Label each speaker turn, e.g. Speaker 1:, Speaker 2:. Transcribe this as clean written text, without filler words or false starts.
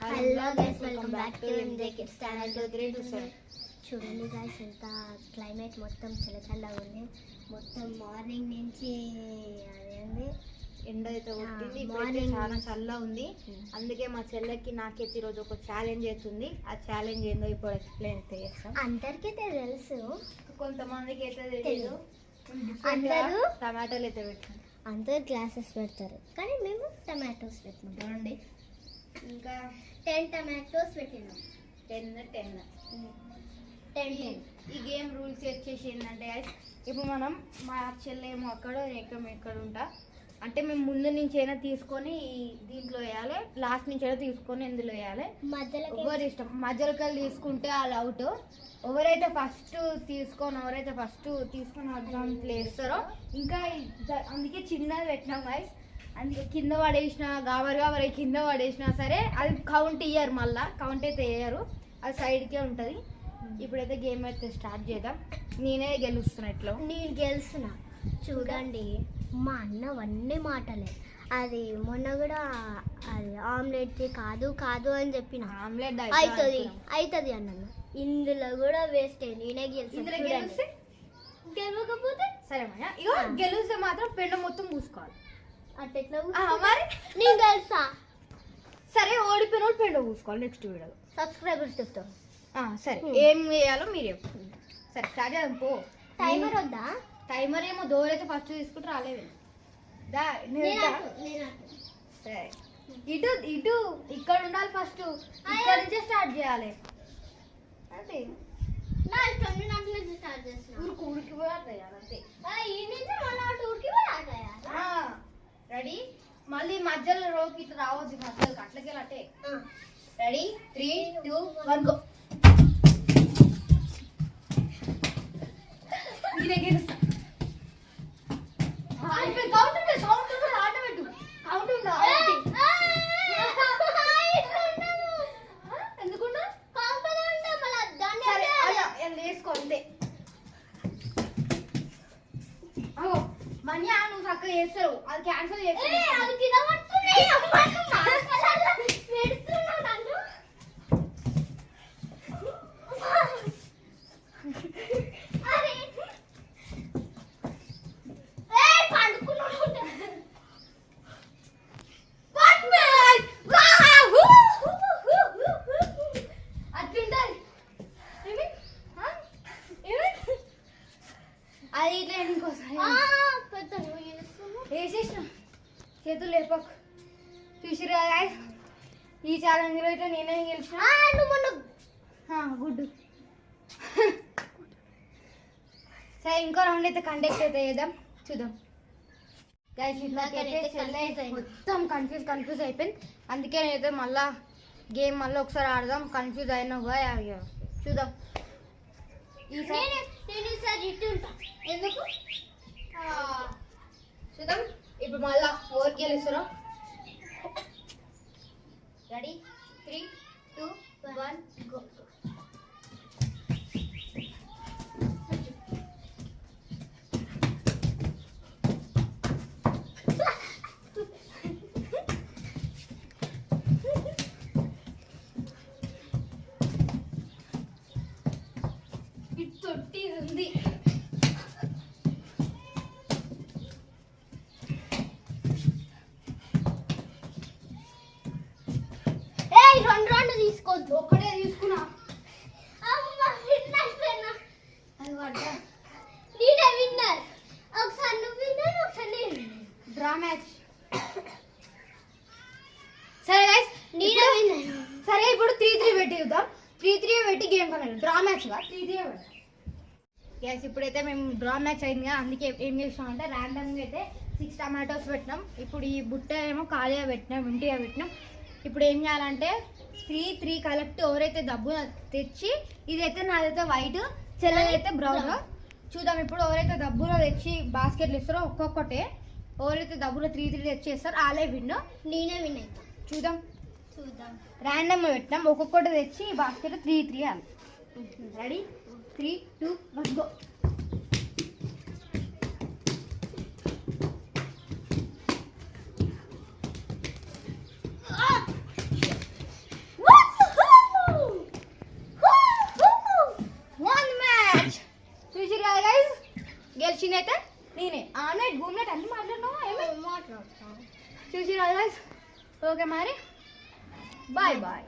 Speaker 1: Hello guys, welcome back to M J kids channel 2327. చూడండి guys, ఎంత climate మొత్తం చల్లగా ఉంది. మొత్తం మార్నింగ్ నుంచి అదేంది
Speaker 2: ఎండ అయితే కొట్టింది. ఇప్పుడైతే చాలా చల్లగా ఉంది. అందుకే మా చెల్లెకి నాకైతే ఈరోజు ఒక ఛాలెంజ్ అవుతుంది. ఆ ఛాలెంజ్ ఏందో ఇప్పుడు ఎక్స్ప్లెయిన్ అయితే చేస్తాం.
Speaker 1: అందరికీ తెలుసు,
Speaker 2: కొంతమందికి అయితే తెలియదు.
Speaker 1: అందరూ
Speaker 2: టమాటాలు అయితే పెట్టాం,
Speaker 1: అందరు గ్లాసెస్ పెడతారు, కానీ మేము టమాటోస్ పెట్టినాం.
Speaker 2: చూడండి, ఇంకా
Speaker 1: 10 టమాటోస్ పెట్టినాం.
Speaker 2: 10 ఈ గేమ్ రూల్స్ వచ్చేసి ఏంటంటే, ఇప్పుడు మనం మా చెల్లెమో అక్కడ ఎక్కడ ఉంటా అంటే మేము ముందు నుంచి అయినా తీసుకొని దీంట్లో వేయాలి, లాస్ట్ నుంచి అయినా తీసుకొని ఇందులో వేయాలి. ఎవరి ఇష్టం, మధ్యలోకి తీసుకుంటే వాళ్ళు అవుట్. ఎవరైతే ఫస్ట్ తీసుకొని దాంట్లో వేస్తారో ఇంకా అందుకే చిన్నది పెట్టినాం గైస్. అందుకే కింద పడేసిన గాబరి కింద పడేసినా సరే అది కౌంట్ ఇయ్యరు, మళ్ళీ కౌంట్ అయితే వేయరు, అది సైడ్కే ఉంటుంది. ఇప్పుడైతే గేమ్ అయితే స్టార్ట్ చేద్దాం. నేనే గెలుస్తున్నా, ఇట్లా
Speaker 1: నేను గెలుస్తున్నా. చూడండి, మా అన్న అన్నీ మాటలే. అది మొన్న కూడా అది ఆమ్లెట్కి కాదు అని చెప్పిన.
Speaker 2: ఆమ్లెట్
Speaker 1: అవుతుంది అన్నాను. ఇందులో కూడా వేస్తే నేనే గెలిచి గెలవకపోతే
Speaker 2: సరే ఇగో గెలిస్తే మాత్రం పెండ మొత్తం పూసుకోవాలి.
Speaker 1: అట్లా
Speaker 2: మరి
Speaker 1: నేను గెలుస్తా.
Speaker 2: సరే, ఓడిపోయిన వాళ్ళు పెండ పూసుకోవాలి. నెక్స్ట్ వీడియోలో
Speaker 1: సబ్స్క్రైబర్స్ చెప్తాం.
Speaker 2: సరే, ఏం వేయాలో మీరు చెప్పు. సరే స్టార్ట్ చేద్దాం. పో.
Speaker 1: టైమర్ వద్దా?
Speaker 2: టైమర్ ఏమో డోర్ అయితే ఫస్ట్ తీసుకుంటే రాలేదు. సరే, ఇటు ఇక్కడ ఉండాలి. ఫస్ట్ ఇక్కడ నుంచే స్టార్ట్ చేయాలి. అంటే ఊరికి పోయాలి అంతే. రెడీ? మళ్ళీ మధ్యలో రోకి ఇట్లా రావద్దు, మధ్యలో అట్లకి అట్టే. రెడీ? 3, 2, 1 గో. మనీ నువ్వు చక్కగా చేస్తావు, అది క్యాన్సల్ చేస్తావు. అది ఇట్లా ఇంకోసారి వేసేసిన చేతులు లేపకు. చూసిరా ఈ ఛాలెంజ్లో అయితే నేనే గెలిచిన. గుడ్. సరే, ఇంకో రౌండ్ అయితే కండక్ట్ అయితే చేద్దాం, చూద్దాం. మొత్తం కన్ఫ్యూజ్ అయిపోయింది. అందుకే నేనైతే మళ్ళా గేమ్ ఒకసారి ఆడదాం. కన్ఫ్యూజ్ అయినా చూద్దాం. ఎందుకు చూద్దాం. ఇప్పుడు మళ్ళా 4 గెలుస్తున్నాం. రెడీ? 3, 2, 1 గో. తొట్టి ఉంది.
Speaker 1: రెండు తీసుకోవద్దు,
Speaker 2: ఒక్కడే తీసుకున్నా.
Speaker 1: నేనే విన్నర్. ఒకసారి నువ్వు విన్నర్, ఒకసారి నేను విన్నర్.
Speaker 2: Draw match. సరే గైస్,
Speaker 1: నేనే విన్నర్.
Speaker 2: సరే, ఇప్పుడు 3-3 పెట్టి చూద్దాం. 3-3 పెట్టి గేమ్ కన్నా డ్రా మ్యాచ్ గా 3-3 పెడతాం. గ్యాస్, ఇప్పుడైతే మేము డ్రా మ్యాచ్ అయింది కదా, అందుకే ఏం చేసినాం అంటే ర్యాండమ్గా అయితే 6 టమాటోస్ పెట్టినాం. ఇప్పుడు ఈ బుట్ట ఏమో ఖాళీగా పెట్టినాం, ఇంటిగా పెట్టినాం. ఇప్పుడు ఏం చేయాలంటే 3 కలెక్ట్. ఎవరైతే డబ్బు తెచ్చి, ఇదైతే నాదైతే వైట్, చెల్లెదైతే బ్రౌన్. చూద్దాం ఇప్పుడు ఎవరైతే డబ్బులో తెచ్చి బాస్కెట్లు ఇస్తారో ఒక్కొక్కటే. ఎవరైతే డబ్బులో 3 తెచ్చేస్తారో వాళ్ళే విన్.
Speaker 1: నేనే విన్ అవుతా.
Speaker 2: చూద్దాం. ర్యాండమ్గా పెట్టినాం, ఒక్కొక్కటి తెచ్చి బాస్కెట్ 3 అని. రెడీ? 3, 2, 1 గో. గెలిచింది అయితే నేనే ఆమ్లెట్ గూమ్లెట్ అన్ని మాట్లాడినావా ఏమి
Speaker 1: మాట్లాడతాను.
Speaker 2: చూసి ఓకే మరి బాయ్ బాయ్.